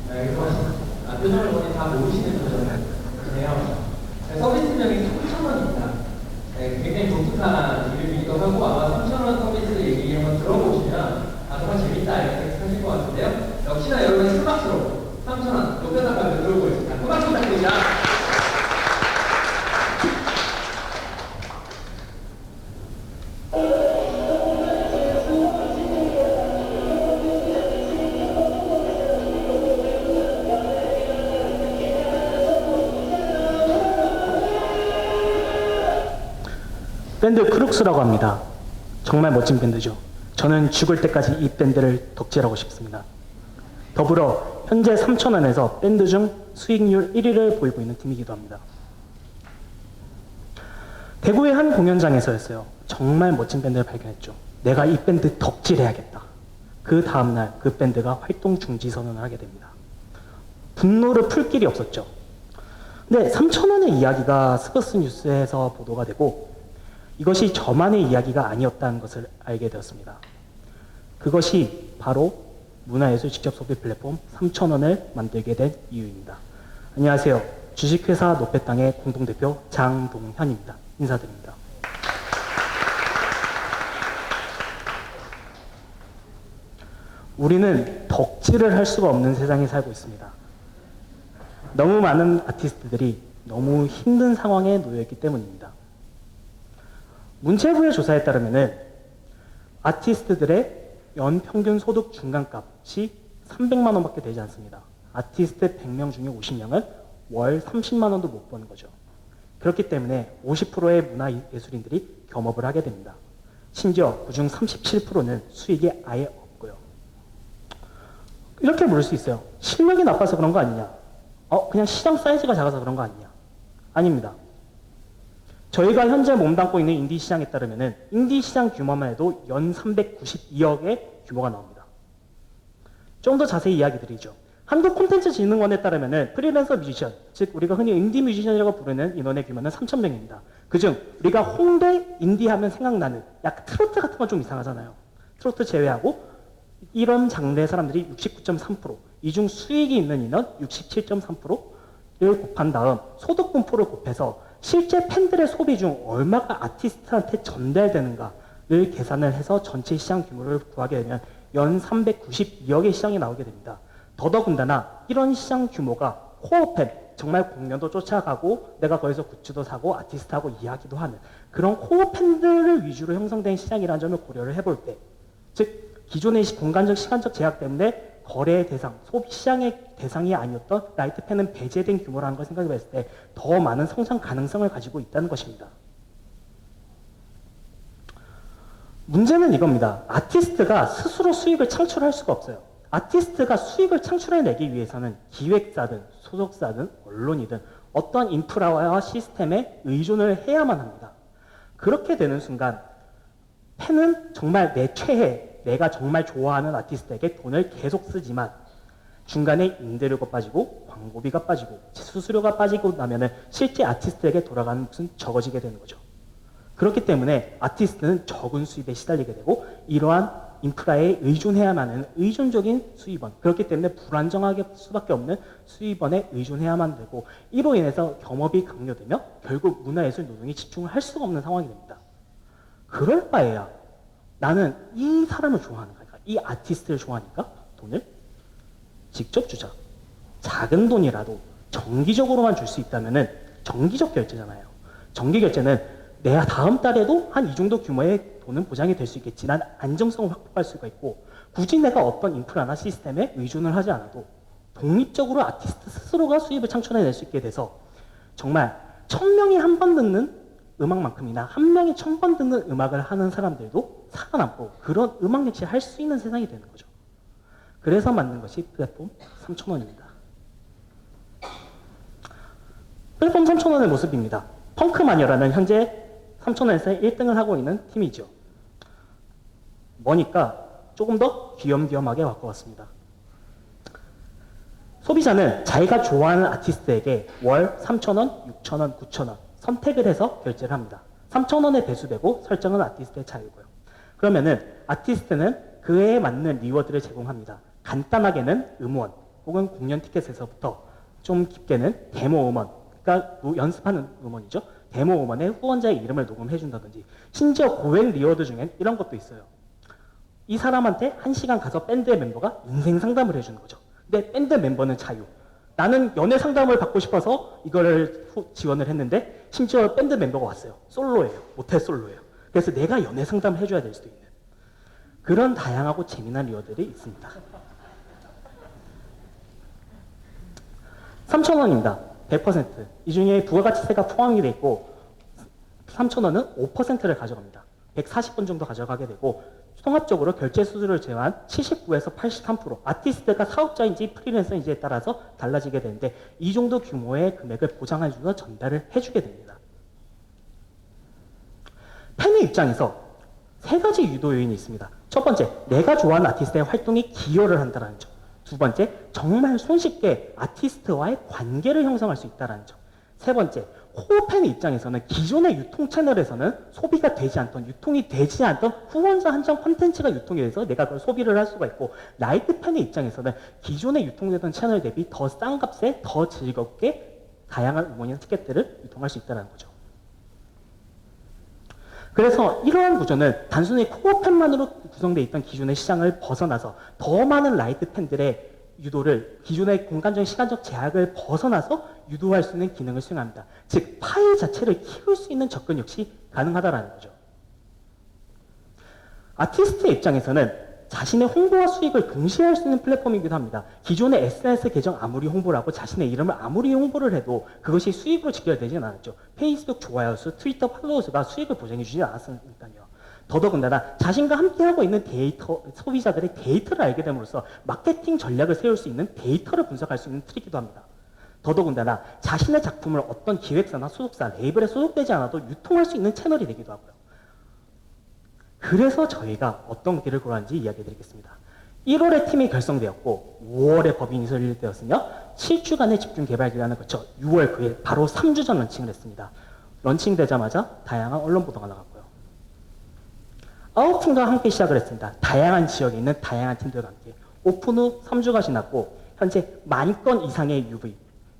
네, 그래서 표정을 보니 다 모으시는 표정이네요. 네, 서비스명이 3,000원입니다. 네, 굉장히 독특한 이름이기도 하고 아마 3,000원 서비스 얘기 한번 들어보시면 정말 재밌다 이렇게 생각하실 것 같은데요. 역시나 여러분의 스마트로 3,000원 높여서 가격 들어보겠습니다. 고박 부탁드립니다. 밴드 크룩스라고 합니다. 정말 멋진 밴드죠. 저는 죽을 때까지 이 밴드를 덕질하고 싶습니다. 더불어 현재 3,000원에서 밴드 중 수익률 1위를 보이고 있는 팀이기도 합니다. 대구의 한 공연장에서였어요. 정말 멋진 밴드를 발견했죠. 내가 이 밴드 덕질해야겠다. 그 다음날 그 밴드가 활동 중지 선언을 하게 됩니다. 분노를 풀 길이 없었죠. 근데 3,000원의 이야기가 스포츠 뉴스에서 보도가 되고 이것이 저만의 이야기가 아니었다는 것을 알게 되었습니다. 그것이 바로 문화예술 직접 소비 플랫폼 3,000원을 만들게 된 이유입니다. 안녕하세요. 주식회사 노페땅의 공동대표 장동현입니다. 인사드립니다. 우리는 덕질을 할 수가 없는 세상에 살고 있습니다. 너무 많은 아티스트들이 너무 힘든 상황에 놓여있기 때문입니다. 문체부의 조사에 따르면 아티스트들의 연평균 소득 중간값이 300만 원밖에 되지 않습니다. 아티스트 100명 중에 50명은 월 30만 원도 못 버는 거죠. 그렇기 때문에 50%의 문화예술인들이 겸업을 하게 됩니다. 심지어 그중 37%는 수익이 아예 없고요. 이렇게 물을 수 있어요. 실력이 나빠서 그런 거 아니냐? 그냥 시장 사이즈가 작아서 그런 거 아니냐? 아닙니다. 저희가 현재 몸담고 있는 인디 시장에 따르면 인디 시장 규모만 해도 연 392억의 규모가 나옵니다. 좀 더 자세히 이야기 드리죠. 한국콘텐츠진흥원에 따르면 프리랜서 뮤지션, 즉 우리가 흔히 인디 뮤지션이라고 부르는 인원의 규모는 3,000명입니다. 그중 우리가 홍대 인디 하면 생각나는 약간 트로트 같은 건 좀 이상하잖아요. 트로트 제외하고 이런 장르의 사람들이 69.3%, 이 중 수익이 있는 인원 67.3%를 곱한 다음 소득 분포를 곱해서 실제 팬들의 소비 중 얼마가 아티스트한테 전달되는가를 계산을 해서 전체 시장 규모를 구하게 되면 연 392억의 시장이 나오게 됩니다. 더더군다나 이런 시장 규모가 코어 팬, 정말 공연도 쫓아가고 내가 거기서 굿즈도 사고 아티스트하고 이야기도 하는 그런 코어 팬들을 위주로 형성된 시장이라는 점을 고려를 해볼 때, 즉 기존의 공간적 시간적 제약 때문에 거래의 대상, 소비 시장의 대상이 아니었던 라이트 팬은 배제된 규모라는 걸 생각해 봤을 때 더 많은 성장 가능성을 가지고 있다는 것입니다. 문제는 이겁니다. 아티스트가 스스로 수익을 창출할 수가 없어요. 아티스트가 수익을 창출해내기 위해서는 기획사든 소속사든 언론이든 어떤 인프라와 시스템에 의존을 해야만 합니다. 그렇게 되는 순간 팬은 정말 내 최애, 내가 정말 좋아하는 아티스트에게 돈을 계속 쓰지만 중간에 임대료가 빠지고 광고비가 빠지고 수수료가 빠지고 나면은 실제 아티스트에게 돌아가는 몫은 적어지게 되는 거죠. 그렇기 때문에 아티스트는 적은 수입에 시달리게 되고 이러한 인프라에 의존해야만 하는 의존적인 수입원, 그렇기 때문에 불안정하게 수밖에 없는 수입원에 의존해야만 되고 이로 인해서 겸업이 강요되며 결국 문화예술 노동에 집중을 할 수가 없는 상황이 됩니다. 그럴 바에야 나는 이 사람을 좋아하는 거니까, 이 아티스트를 좋아하니까 돈을 직접 주자. 작은 돈이라도 정기적으로만 줄 수 있다면은 정기적 결제잖아요. 정기 결제는 내가 다음 달에도 한 이 정도 규모의 돈은 보장이 될 수 있겠지. 난 안정성을 확보할 수가 있고 굳이 내가 어떤 인프라나 시스템에 의존을 하지 않아도 독립적으로 아티스트 스스로가 수입을 창출해낼 수 있게 돼서 정말 1,000명이 한 번 듣는 음악만큼이나 한 명이 1,000번 듣는 음악을 하는 사람들도 살아남고 그런 음악 역시 할 수 있는 세상이 되는 거죠. 그래서 만든 것이 플랫폼 3,000원입니다. 플랫폼 3,000원의 모습입니다. 펑크마니어라는 현재 3,000원에서 1등을 하고 있는 팀이죠. 뭐니까 조금 더 귀염귀염하게 바꿔봤습니다. 소비자는 자기가 좋아하는 아티스트에게 월 3,000원, 6,000원, 9,000원 선택을 해서 결제를 합니다. 3,000원에 배수되고 설정은 아티스트의 차이고요. 그러면은 아티스트는 그에 맞는 리워드를 제공합니다. 간단하게는 음원, 혹은 공연 티켓에서부터 좀 깊게는 데모 음원, 그러니까 연습하는 음원이죠. 데모 음원에 후원자의 이름을 녹음해준다든지, 심지어 고액 리워드 중엔 이런 것도 있어요. 이 사람한테 1시간 가서 밴드의 멤버가 인생 상담을 해주는 거죠. 근데 밴드 멤버는 자유. 나는 연애 상담을 받고 싶어서 이거를 지원을 했는데 심지어 밴드 멤버가 왔어요. 솔로예요. 모태 솔로예요. 그래서 내가 연애 상담을 해줘야 될 수도 있는 그런 다양하고 재미난 리워들이 있습니다. 3,000원입니다. 100%. 이 중에 부가가치세가 포함이 되어 있고 3,000원은 5%를 가져갑니다. 140분 정도 가져가게 되고 통합적으로 결제 수수료를 제외한 79에서 83%, 아티스트가 사업자인지 프리랜서인지에 따라서 달라지게 되는데 이 정도 규모의 금액을 보장해주면서 전달을 해주게 됩니다. 팬의 입장에서 3가지 유도 요인이 있습니다. 첫 번째, 내가 좋아하는 아티스트의 활동에 기여를 한다는 점. 두 번째, 정말 손쉽게 아티스트와의 관계를 형성할 수 있다는 점. 세 번째, 코어 팬의 입장에서는 기존의 유통 채널에서는 소비가 되지 않던, 유통이 되지 않던 후원자 한정 콘텐츠가 유통이 돼서 내가 그걸 소비를 할 수가 있고, 라이트 팬의 입장에서는 기존에 유통되던 채널 대비 더 싼 값에 더 즐겁게 다양한 음원이나 티켓들을 유통할 수 있다는 거죠. 그래서 이러한 구조는 단순히 코어 팬만으로 구성되어 있던 기존의 시장을 벗어나서 더 많은 라이트 팬들의 유도를 기존의 공간적 시간적 제약을 벗어나서 유도할 수 있는 기능을 수행합니다. 즉 파일 자체를 키울 수 있는 접근 역시 가능하다는 거죠. 아티스트의 입장에서는 자신의 홍보와 수익을 동시에 할 수 있는 플랫폼이기도 합니다. 기존의 SNS 계정 아무리 홍보를 하고 자신의 이름을 아무리 홍보를 해도 그것이 수익으로 직결되지는 않았죠. 페이스북 좋아요 수, 트위터 팔로워 수가 수익을 보장해 주지 않았으니까요. 더더군다나 자신과 함께하고 있는 소비자들의 데이터를 알게 됨으로써 마케팅 전략을 세울 수 있는 데이터를 분석할 수 있는 툴이기도 합니다. 더더군다나 자신의 작품을 어떤 기획사나 소속사, 레이블에 소속되지 않아도 유통할 수 있는 채널이 되기도 하고요. 그래서 저희가 어떤 길을 골랐는지 이야기 드리겠습니다. 1월에 팀이 결성되었고 5월에 법인이 설립되었으며 7주간의 집중 개발 기간을 거쳐 6월 9일 바로 3주 전 런칭을 했습니다. 런칭되자마자 다양한 언론 보도가 나갔고요. 9팀과 함께 시작을 했습니다. 다양한 지역에 있는 다양한 팀들과 함께 오픈 후 3주가 지났고 현재 10,000건 이상의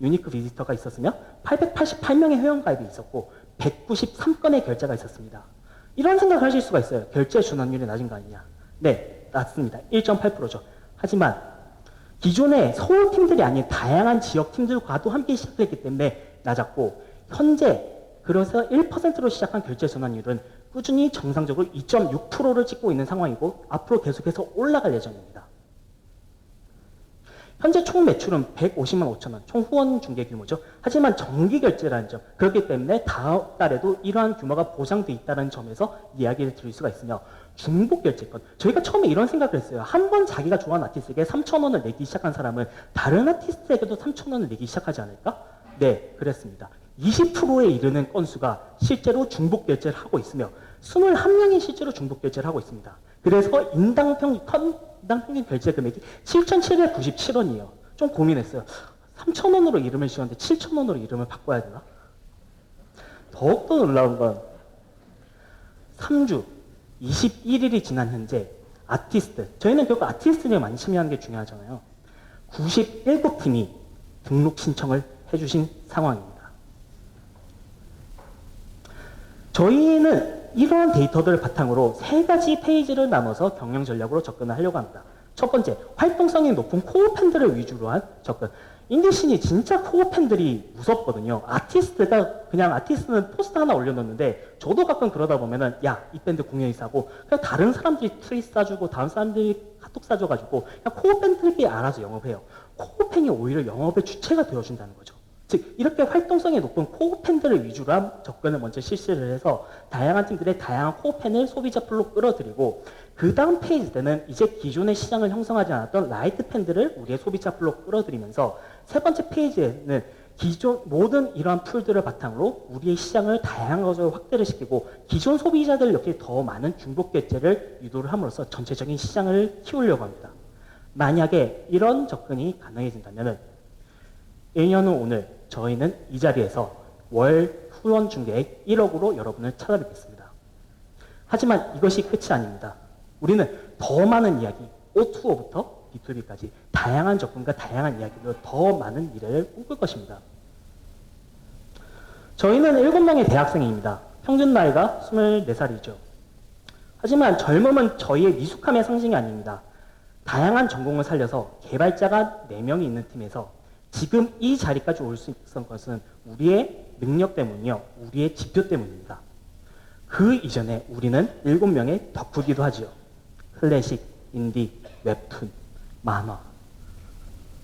유니크 비지터가 있었으며 888명의 회원가입이 있었고 193건의 결제가 있었습니다. 이런 생각을 하실 수가 있어요. 결제 준환율이 낮은 거 아니냐. 네, 낮습니다. 1.8%죠. 하지만 기존의 서울 팀들이 아닌 다양한 지역 팀들과도 함께 시작했기 때문에 낮았고 현재 그래서 1%로 시작한 결제 전환율은 꾸준히 정상적으로 2.6%를 찍고 있는 상황이고 앞으로 계속해서 올라갈 예정입니다. 현재 총 매출은 150만 5천 원, 총 후원 중개 규모죠. 하지만 정기 결제라는 점, 그렇기 때문에 다음 달에도 이러한 규모가 보장돼 있다는 점에서 이야기를 드릴 수가 있으며 중복 결제권, 저희가 처음에 이런 생각을 했어요. 한 번 자기가 좋아하는 아티스트에게 3,000원을 내기 시작한 사람은 다른 아티스트에게도 3,000원을 내기 시작하지 않을까? 네, 그랬습니다. 20%에 이르는 건수가 실제로 중복 결제를 하고 있으며 21명이 실제로 중복 결제를 하고 있습니다. 그래서 인당 평균 결제 금액이 7,797원이에요. 좀 고민했어요. 3,000원으로 이름을 지었는데 7,000원으로 이름을 바꿔야 되나? 더욱더 놀라운 건 3주 21일이 지난 현재 아티스트, 저희는 결국 아티스트에 많이 참여하는 게 중요하잖아요. 97팀이 등록 신청을 해주신 상황입니다. 저희는 이러한 데이터들을 바탕으로 3가지 페이지를 나눠서 경영 전략으로 접근을 하려고 합니다. 첫 번째, 활동성이 높은 코어 팬들을 위주로 한 접근. 인디씬이 진짜 코어 팬들이 무섭거든요. 아티스트는 포스터 하나 올려놓는데 저도 가끔 그러다 보면은 야, 이 밴드 공연 있어하고 그냥 다른 사람들이 트윗 싸주고 다른 사람들이 카톡 싸줘가지고 그냥 코어 팬들끼리 알아서 영업해요. 코어 팬이 오히려 영업의 주체가 되어준다는 거죠. 즉 이렇게 활동성이 높은 코어 팬들을 위주로 한 접근을 먼저 실시를 해서 다양한 팀들의 다양한 코어 팬을 소비자 풀로 끌어들이고 그 다음 페이지 때는 이제 기존의 시장을 형성하지 않았던 라이트 팬들을 우리의 소비자 풀로 끌어들이면서 세 번째 페이지에는 기존 모든 이러한 풀들을 바탕으로 우리의 시장을 다양한 것으로 확대를 시키고 기존 소비자들 역시 더 많은 중복 결제를 유도를 함으로써 전체적인 시장을 키우려고 합니다. 만약에 이런 접근이 가능해진다면 1년 후 오늘 저희는 이 자리에서 월 후원 중개액 1억으로 여러분을 찾아뵙겠습니다. 하지만 이것이 끝이 아닙니다. 우리는 더 많은 이야기, O2O부터 B2B까지 다양한 접근과 다양한 이야기로 더 많은 미래를 꿈꿀 것입니다. 저희는 7명의 대학생입니다. 평균 나이가 24살이죠. 하지만 젊음은 저희의 미숙함의 상징이 아닙니다. 다양한 전공을 살려서 개발자가 4명이 있는 팀에서 지금 이 자리까지 올 수 있었던 것은 우리의 능력 때문이요. 우리의 지표 때문입니다. 그 이전에 우리는 7명의 덕후기도 하지요. 클래식, 인디, 웹툰, 만화.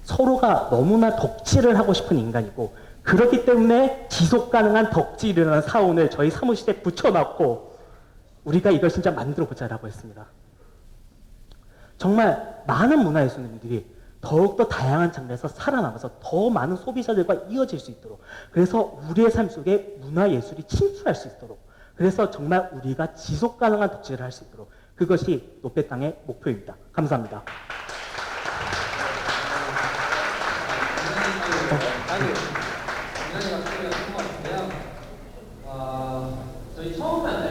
서로가 너무나 덕질을 하고 싶은 인간이고 그렇기 때문에 지속 가능한 덕질이라는 사원을 저희 사무실에 붙여놨고 우리가 이걸 진짜 만들어 보자라고 했습니다. 정말 많은 문화예술인들이 더욱더 다양한 장르에서 살아남아서 더 많은 소비자들과 이어질 수 있도록 그래서 우리의 삶 속에 문화예술이 침투할 수 있도록 그래서 정말 우리가 지속 가능한 덕질을 할 수 있도록 그것이 노페땅의 목표입니다. 감사합니다. 아니, 인간이 갑자기 한번 대학